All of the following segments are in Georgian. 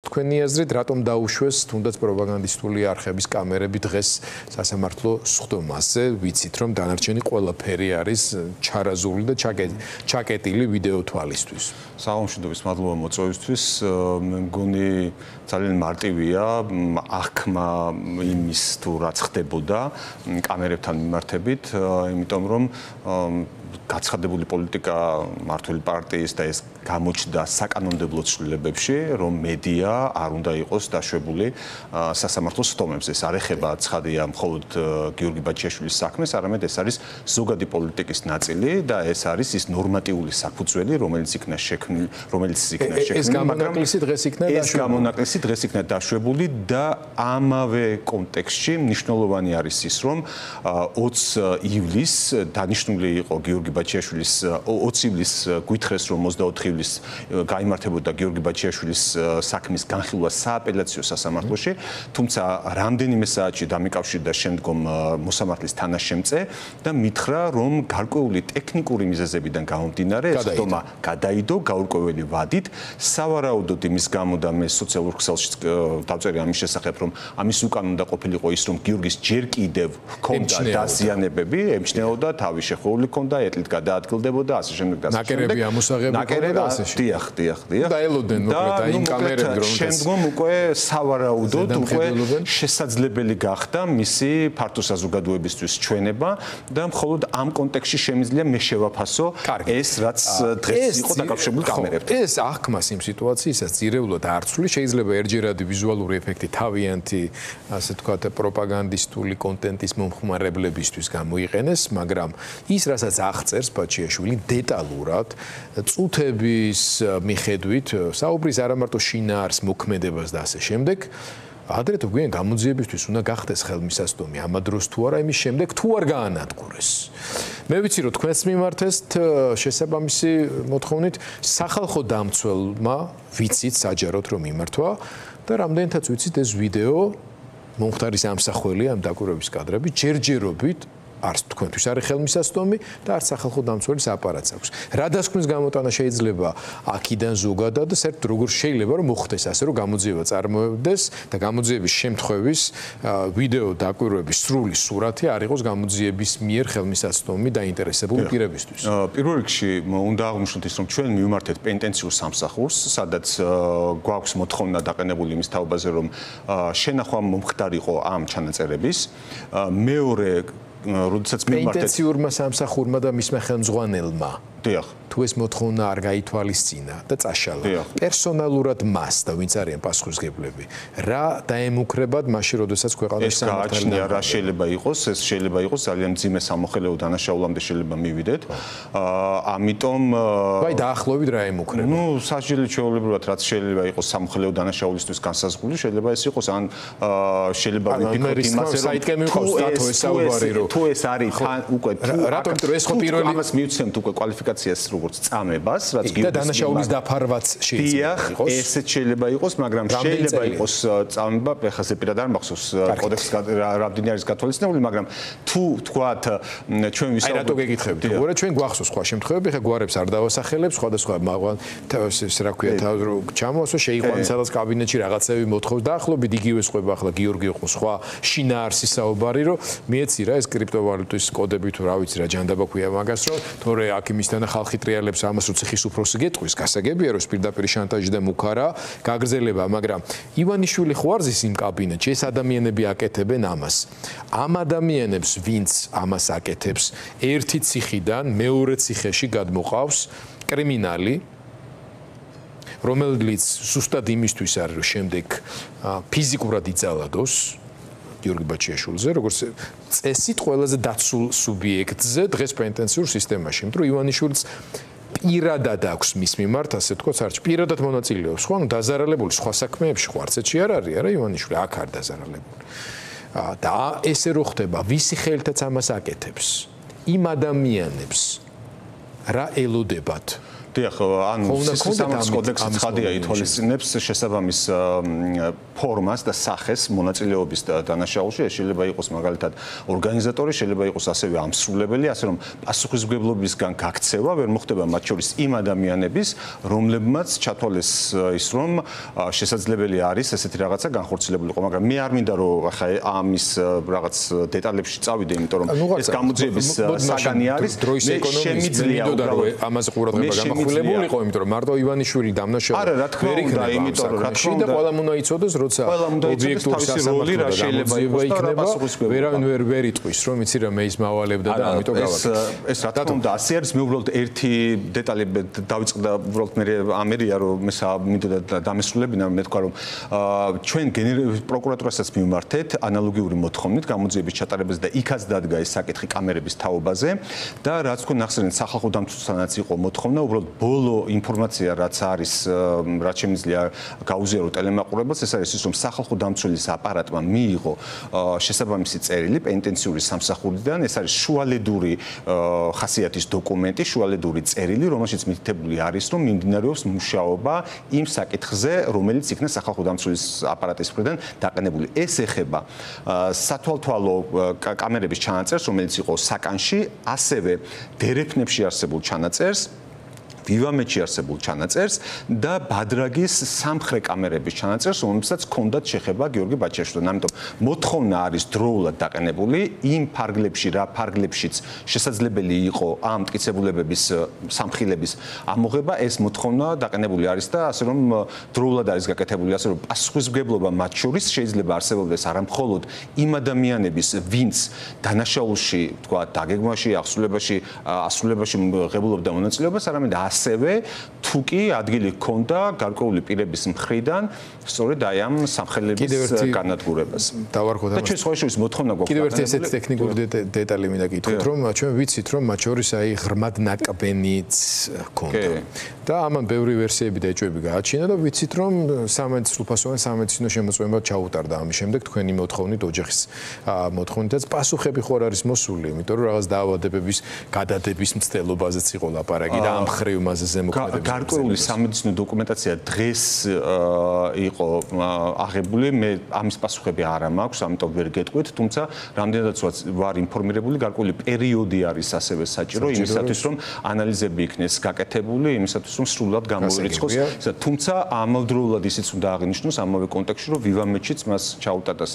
თქვენი აზრით რატომ დაუშვეს თუნდაც პროპაგანდისტული არხების კამერები დღეს სასამართლო სხდომაზე? ვიცით რომ დანარჩენი ყველაფერი არის ჩარაზული და ჩაკეტილი ვიდეო თვალისთვის. საომშვიდობის მადლობა მოწვევისთვის. მე მგონი ძალიან მარტივია აღქმა იმის თუ რაც ხდებოდა კამერებთან მიმართებით, იმიტომ რომ გაცხადებული პოლიტიკა მართული პარტიის და ეს გამოჩნდა საკანონმდებლო ცვლილებებში, რომ მედია არ უნდა იყოს დაშვებული სასამართლო სხდომებზე. ეს არ ეხება ცხადია მხოლოდ გიორგი ბაჩიაშვილის საქმეს, არამედ ეს არის ზოგადი პოლიტიკის ნაწილი და ეს არის ის ნორმატიული საფუძველი, რომელიც იქნა შექმნილი, ეს გამონაკლისი დღეს იქნა დაშვებული და ამავე კონტექსტში მნიშვნელოვანი არის ის, რომ 20 ივლისს დანიშნული იყო გიორგი ბაჩიაშვილის 20 ივლისს გვითხრეს, რომ 24 ივლისს გაიმართებოდა გიორგი ბაჩიაშვილის საქმის განხილვა სააპელაციო სასამართლოში, თუმცა რამდენიმე საათში დამიკავშირდა შემდგომ მოსამართლის თანაშემწე და მითხრა, რომ გარკვეული ტექნიკური მიზეზებიდან გამომდინარე ეს ხდომა გადაიდო გაურკვეველი ვადით, სავარაუდოდ იმის გამო და მე სოციალურ ქსელში დავწერე ამის შესახებ, რომ ამის უკან უნდა ყოფილიყო ის, რომ გიორგის ჯერ კიდევ ჰქონდა დაზიანებები, ემჩნეოდა, თავი შეხვეული ჰქონდა, ეტლით გადაადგილდებოდა, ასე შემდეგ და ასე შემდეგ. ნაკერები ამოსაღები ჰქონდა, ასე დიახ. და ელოდნენ მოკლედ აი იმ კამერები, რომ შემდგომ უკვე სავარაუდოდ უკვე შესაძლებელი გახდა მისი ფართო საზოგადოებისთვის ჩვენება და მხოლოდ ამ კონტექსტში შემიძლია მე შევაფასო ეს რაც დღეს იყო დაკავშირებული კამერებთან. ეს აღქმას იმ სიტუაციისას ძირეულად არ ცვლის, შეიძლება ერთჯერადი ვიზუალური ეფექტი თავიანთი, ასე ვთქვათ, პროპაგანდისტული კონტენტის მომხმარებლებისთვის გამოიყენეს, მაგრამ ის, რასაც აღწერს ბაჩიაშვილი დეტალურად, წუთების მიხედვით, საუბრის არა მარტო შინაარს, მოქმედებას და ასე შემდეგ, ადრე თუ გვიან გამოძიებისთვის უნდა გახდეს ხელმისაწვდომი, ამა დროს თუ არა, იმის შემდეგ თუ არ გაანადგურეს. მე ვიცი, რომ თქვენს მიმართეთ შესაბამისი მოთხოვნით სახალხო დამცველმა ვიცით საჯაროდ რომ მიმართვა და რამდენითაც ვიცით ეს ვიდეო მომხდარის ამსახველი ამ დაკვირვების კადრები ჯერჯერობით არც თქვენთვის არის ხელმისაწვდომი და არც სახალხო დამცველის აპარატს აქვს. რა დასკვნის გამოტანა შეიძლება აქედან ზოგადად და საერთოდ როგორ შეიძლება რომ მოხდეს ასე რომ გამოძიება წარმოებდეს და გამოძიების შემთხვევის ვიდეო დაკვირვების სრული სურათი არ იყოს გამოძიების მიერ ხელმისაწვდომი დაინტერესებული პირებისთვის. პირველ რიგში უნდა აღვნიშნოთ ის, რომ ჩვენ მივმართეთ პენტენციურ სამსახურს, სადაც გვაქვს მოთხოვნა დაყენებული იმის თაობაზე, რომ შენახვა მომხდარიყო ამ ჩანაწერების. მეორე როდესაც მივმართეთ პენტენციურმა სამსახურმა და მისმა ხელმძღვანელმა დიახ თუ ეს მოთხოვნა არ გაითვალისწინა და წაშალა პერსონალურად მას და ვინც არიან პასუხისმგებლები რა დაემუქრებად მაშინ როდესაც ქვეყანაში სამართალი რა შეიძლება იყოს ეს შეიძლება იყოს ძალიან მძიმე სამოხელეო დანაშაულამდე შეიძლება მივიდეთ ამიტომ ვაი დაახლოებით რა ემუქრება ნუ სასჯელით შეულებრივად რაც შეიძლება იყოს სამოხელეო დანაშაულისთვის განსაზღვრული შეიძლება ეს იყოს ან შეიძლება ვიფიქროთ იმაზე რომ საიტკენ მივყავს დათო ეს საუბარი რომ თუ ეს არის უკვე რატომ იმიტომ ეს ხო პირველი ამას მივცემთ უკვე კვალიფიკაციას როგორც წამებას, რაც და დანაშაულის დაფარვაც შეიძლება იყოს. ესეც შეიძლება იყოს, მაგრამ შეიძლება იყოს წამება, ეხლა პირადად არ მახსოვს კოდექსის რამდენი არის გათვალისწინებული, მაგრამ თუ თქვათ ჩვენ ვისაუბრებთ. აი რატო გეკითხებით? უბრალოდ ჩვენ გვახსოვს სხვა შემთხვევები, ხა გვარებს არ დავასახელებს, სხვადასხვა ეს რა ქვია, ჩამოასვა შეიყვანს სადაც კაბინეტში რაღაცები მოთხოვს დაახლოებით იგივე სხვება ახლა გიორგი იყო სხვა შინაარსის საუბარი, რომ მიეცი რა ეს კრიპტოვალუტის კოდები თუ რა ვიცი რა ჯანდაბა ქვია მაგას, რომ თორე აქ იმისთანა ხალხი ტრიალებს ამას რომ ციხის უფროსი გეტყვის, გასაგებია რომ პირდაპირ შანტაჟი და მუქარა გაგრძელება, მაგრამ ივანიშვილი ხო არის იმ კაბინეტში, ეს ადამიანები აკეთებენ ამას. ამ ადამიანებს, ვინც ამას აკეთებს, ერთი ციხიდან მეორე ციხეში გადმოყავს კრიმინალი, რომელიც ზუსტად იმისთვის არის, რომ შემდეგ ფიზიკურად იწალადოს გიორგი ბაჩიაშვილზე, როგორც წესით ყველაზე დაცულ სუბიექტზე დღეს პენტენციურ სისტემაში, იმიტომ რომ ივანიშვილიც პირადად აქვს მის მიმართ, ასე ვთქვათ, საერთოდ პირადად მონაწილეობს, ხო, ანუ დაზარალებული სხვა საქმეებში ხო არცეთში არ არის, არა ივანიშვილი, აქ არ დაზარალებული. და ესე რო ხდება, ვისი ხელითაც ამას აკეთებს, იმ ადამიანებს რა ელოდებათ? დიახ, ანუ სასამართლოს კოდექსი ცხადია ითვალისწინებს შესაბამის ფორმას და სახეს მონაწილეობის დანაშაულში. ეს შეიძლება იყოს მაგალითად ორგანიზატორი, შეიძლება იყოს ასევე ამსრულებელი, ასე რომ პასუხისმგებლობისგან გაქცევა ვერ მოხდება მათ შორის იმ ადამიანების, რომლებმაც ჩათვალეს ის რომ შესაძლებელი არის ესეთი რაღაცა განხორციელებულიყო, მაგრამ მე არ მინდა რომ ახლა ამის რაღაც დეტალებში წავიდე, იმიტომ რომ ეს გამოძიების საგანი არის. დროის ეკონომიზმი ამაზე ყურადღება გამახვილებულიყო, იმიტომ რომ მარტო ივანიშვილი დამნაშავე ვერ იქნება, იმიტომ რომ რა თქმა უნდა ყველამ უნდა იცოდეს, როცა ობიექტური სასამართლო და გამოძიება იქნება, ვერავინ ვერ იტყვის, რომ იცი რა მე ის მავალებდა და ამიტომ გავაკეთე. ეს რა თქმა უნდა ასე არის, მე უბრალოდ ერთი დეტალი დავიწყდა, უბრალოდ მე ამერია რომ მე მინდოდა დამესრულებინა, მე თქვა რომ ჩვენ პროკურატურასაც მიმართეთ ანალოგიური მოთხოვნით გამოძიების ჩატარებას და იქაც დადგა ეს საკითხი კამერების თაობაზე და რაც თქვენ ახსენეთ სახალხო დამცველთანაც იყო მოთხოვნა, უბრალოდ ბოლო ინფორმაცია რაც არის, რაც შემიძლია გაუზიარო ტელემაყურებელს, ეს არის ის რომ სახალხო დამცველის აპარატმა მიიღო შესაბამისი წერილი პენიტენციური სამსახურიდან, ეს არის შუალედური ხასიათის დოკუმენტი, შუალედური წერილი, რომელშიც მითითებული არის რომ მიმდინარეობს მუშაობა იმ საკითხზე, რომელიც იქნა სახალხო დამცველის აპარატის მხრიდან დაყენებული. ეს ეხება სათვალთვალო კამერების ჩანაწერს, რომელიც იყო საკანში, ასევე დერეფნებში არსებულ ჩანაწერს, ვივამეთში არსებულ ჩანაწერს და ბადრაგის სამხრე კამერების ჩანაწერს, რომელსაც ჰქონდათ შეხება გიორგი ბაჩიაშვილთან. ამიტომ მოთხოვნა არის დროულად დაყენებული იმ ფარგლებში, რა ფარგლებშიც შესაძლებელი იყო ამ მტკიცებულებების სამხილების ამოღება, ეს მოთხოვნა დაყენებული არის და ასე რომ დროულად არის გაკეთებული, ასე რომ პასუხისმგებლობა მათ შორის შეიძლება არსებობდეს არა მხოლოდ იმ ადამიანების, ვინც დანაშაულში, თქვა, დაგეგმვაში, ასრულებაში ღებულობდა მონაწილეობას, არამედ ასევე თუ კი ადგილი ჰქონდა გარკვეული პირების მხრიდან სწორედ აი ამ სამხელების განადგურებას. დავარქოთ და ჩვენ სხვა შორის მოთხოვნა გვაქვს. კიდევ ერთი ესეთი ტექნიკური დეტალი მინდა გითხრათ, რომ ჩვენ ვიცით, რომ მათ შორის აი ღრმად ნაკბენიც ჰქონდა. და ამან ბევრი ვერსიები და ეჭვები გააჩინა და ვიცით, რომ სრულფასოვანი სამედიცინო შემოწმება ჩაუტარდა ამის შემდეგ თქვენი მოთხოვნით ოჯახის მოთხოვნითაც პასუხები ხო არ არის მოსული, იმიტომ რომ რაღაც დაავადებების გადადების მცდელობაზეც იყო ლაპარაკი და ამ ხრივ მასზე ზემოქმედების გარკვეული სამედიცინო დოკუმენტაცია დღეს იყო აღებული, მე ამის პასუხები არ მაქვს, ამიტომ ვერ გეტყვით, თუმცა რამდენადაც ვარ ინფორმირებული, გარკვეული პერიოდი არის ასევე საჭირო იმისათვის, რომ ანალიზები იქნეს გაკეთებული, იმისათვის, რომ სრულად გამოირიცხოს. თუმცა ამავდროულად ისიც უნდა აღინიშნოს ამავე კონტექსტში, რომ ვივამეთშიც მას ჩაუტარდა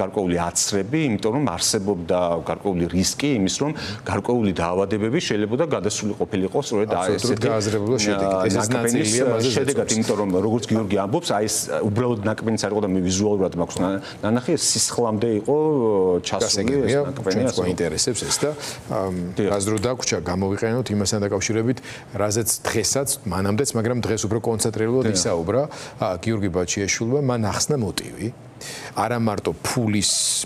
გარკვეული აცრები, იმიტომ რომ არსებობდა გარკვეული რისკი იმის, რომ გარკვეული დაავადებები შეიძლება გადასული ყოფილიყო სწორედ ესეთი გააზრებულო შედეგი. ეს ნაწილია მასზე შედეგად, იმიტომ რომ როგორც გიორგი ამბობს, აი ეს უბრალოდ ნაკბენიც არ იყო და მე ვიზუალურად მაქვს ნანახი, ეს სისხლამდე იყო ჩასული ეს ნაკბენი. ჩვენს გვაინტერესებს ეს და რაც დრო დაგვრჩა გამოვიყენოთ იმასთან დაკავშირებით, რაზეც დღესაც, მანამდეც, მაგრამ დღეს უფრო კონცენტრირებულად ისაუბრა გიორგი ბაჩიაშვილმა, მან ახსნა მოტივი. არა მარტო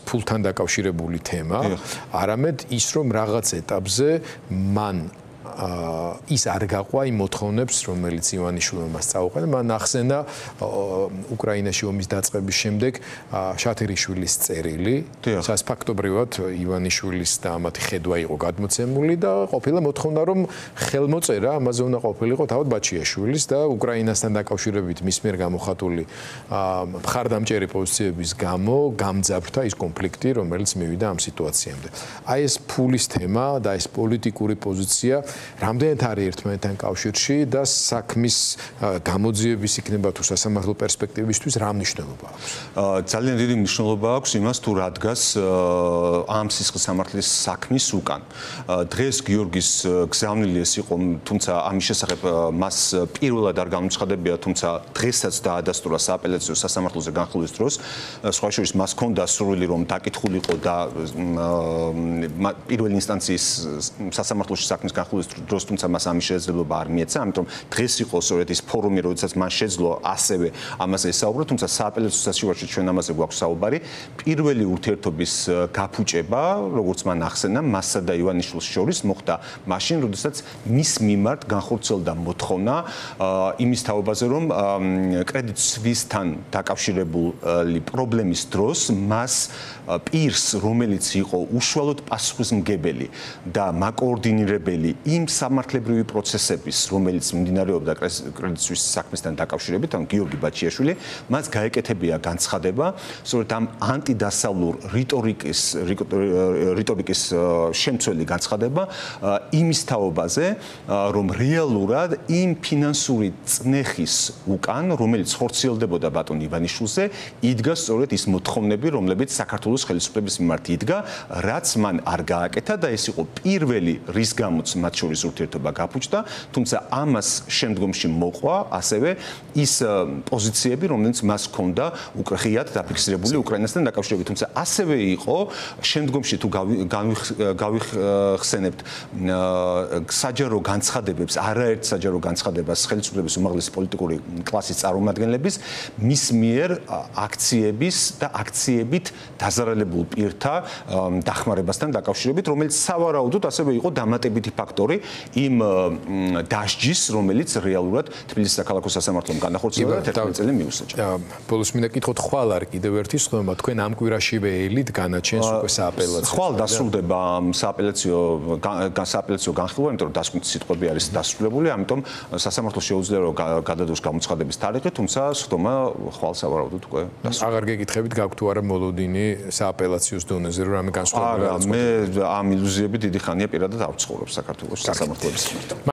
ფულთან დაკავშირებული თემა, არამედ ის რომ რაღაც ეტაპზე მან ის არ გაყვა იმ მოთხოვნებს, რომელიც ივანიშვილმა მას წაუყენა. მან ახსენა უკრაინაში ომის დაწყების შემდეგ შათერიშვილის წერილი, სადაც ფაქტობრივად ივანიშვილის და ამათი ხედვა იყო გადმოცემული და ყოფილა მოთხოვნა, რომ ხელმოწერა ამაზე უნდა ყოფილიყო თავად ბაჩიაშვილის და უკრაინასთან დაკავშირებით მის მიერ გამოხატული მხარდამჭერი პოზიციების გამო გამძაფრდა ის კონფლიქტი, რომელიც მივიდა ამ სიტუაციამდე. აი ეს ფულის თემა და ეს პოლიტიკური პოზიცია რამდენად არის ერთმანეთთან კავშირში და საქმის გამოძიების იქნება თუ სასამართლო პერსპექტივისთვის რა მნიშვნელობა აქვს? ძალიან დიდი მნიშვნელობა აქვს იმას თუ რა დგას ამ სისხლის სამართლის საქმის უკან. დღეს გიორგის გზავნილი ეს იყო, თუმცა ამის შესახებ მას პირველად არ გამოცხადებია, თუმცა დღესაც დაადასტურა სააპელაციო სასამართლოზე განხილვის დროს. სხვა შორის მას ჰქონდა სურვილი რომ დაკითხულიყო და პირველი ინსტანციის სასამართლოში საქმის განხილვის დროს, თუმცა მას ამის შესაძლებლობა არ მიეცა, ამიტომ დღეს იყო სწორედ ის ფორუმი, როდესაც მან შეძლო ასევე ამაზე ესაუბრო, თუმცა სააპელაციო საშუალებით ჩვენ ამაზე გვაქვს საუბარი. პირველი ურთიერთობის გაფუჭება, როგორც მან ახსენა, მასსა და ივანიშვილს შორის მოხდა მაშინ, როდესაც მის მიმართ განხორციელდა მოთხოვნა იმის თაობაზე, რომ კრედიტ სვისთან დაკავშირებული პრობლემის დროს მას პირს, რომელიც იყო უშუალოდ პასუხისმგებელი და მაკოორდინირებელი იმ სამართლებრივი პროცესების, რომელიც მიმდინარეობდა კრედიტ სუისის საქმესთან დაკავშირებით, ან გიორგი ბაჩიაშვილი, მას გაეკეთებია განცხადება, სწორედ ამ ანტიდასავლურ რიტორიკის შემცველი განცხადება იმის თაობაზე, რომ რეალურად იმ ფინანსური წნეხის უკან, რომელიც ხორციელდებოდა ბატონ ივანიშვილზე, იდგა სწორედ ის მოთხოვნები, რომლებიც საქართველოს ხელისუფლების მიმართ იდგა, რაც მან არ გააკეთა და ეს იყო პირველი, რის გამოც მათ შორის ურთიერთობა გაფუჭდა, თუმცა ამას შემდგომში მოყვა ასევე ის პოზიციები, რომელიც მას ჰქონდა უყრეხიათ დაფიქსირებული უკრაინასთან დაკავშირებით, თუმცა ასევე იყო შემდგომში თუ გავიხსენებთ საჯარო განცხადებებს, არაერთ საჯარო განცხადებას ხელისუფლების უმაღლესი პოლიტიკური კლასის წარმომადგენლების მის მიერ აქციების და აქციებით დაზარალებულ პირთა დახმარებასთან დაკავშირებით, რომელიც სავარაუდოდ ასევე იყო დამატებითი ფაქტორი იმ დასჯის, რომელიც რეალურად თბილისის საქალაქო სასამართლომ განახორციელა და 11 წელი მიუსაჯა. ბოლოს მინდა გითხოთ, ხვალ არ კიდევ ერთი სწორება, თქვენ ამ კვირაშივე ელით განაჩენს უკვე სააპელაციო. ხვალ დასრულდება სააპელაციო განხილვა, იმიტომ რომ დასკვნითი სიტყვები არის დასრულებული, ამიტომ სასამართლო შეუძლია რომ გადადოს გამოცხადების თარიღი, თუმცა სხდომა ხვალ სავარაუდოდ უკვე დასრულდება. აღარ გეკითხებით, გაქვთ თუ არა მოლოდინი სააპელაციოს დონეზე, რომ რამე განსხვავებული არა, მე ამ ილუზიები დიდი ხანია პირადად არ ვცხოვრობ საქართველოს სასამართლოების მიმართ.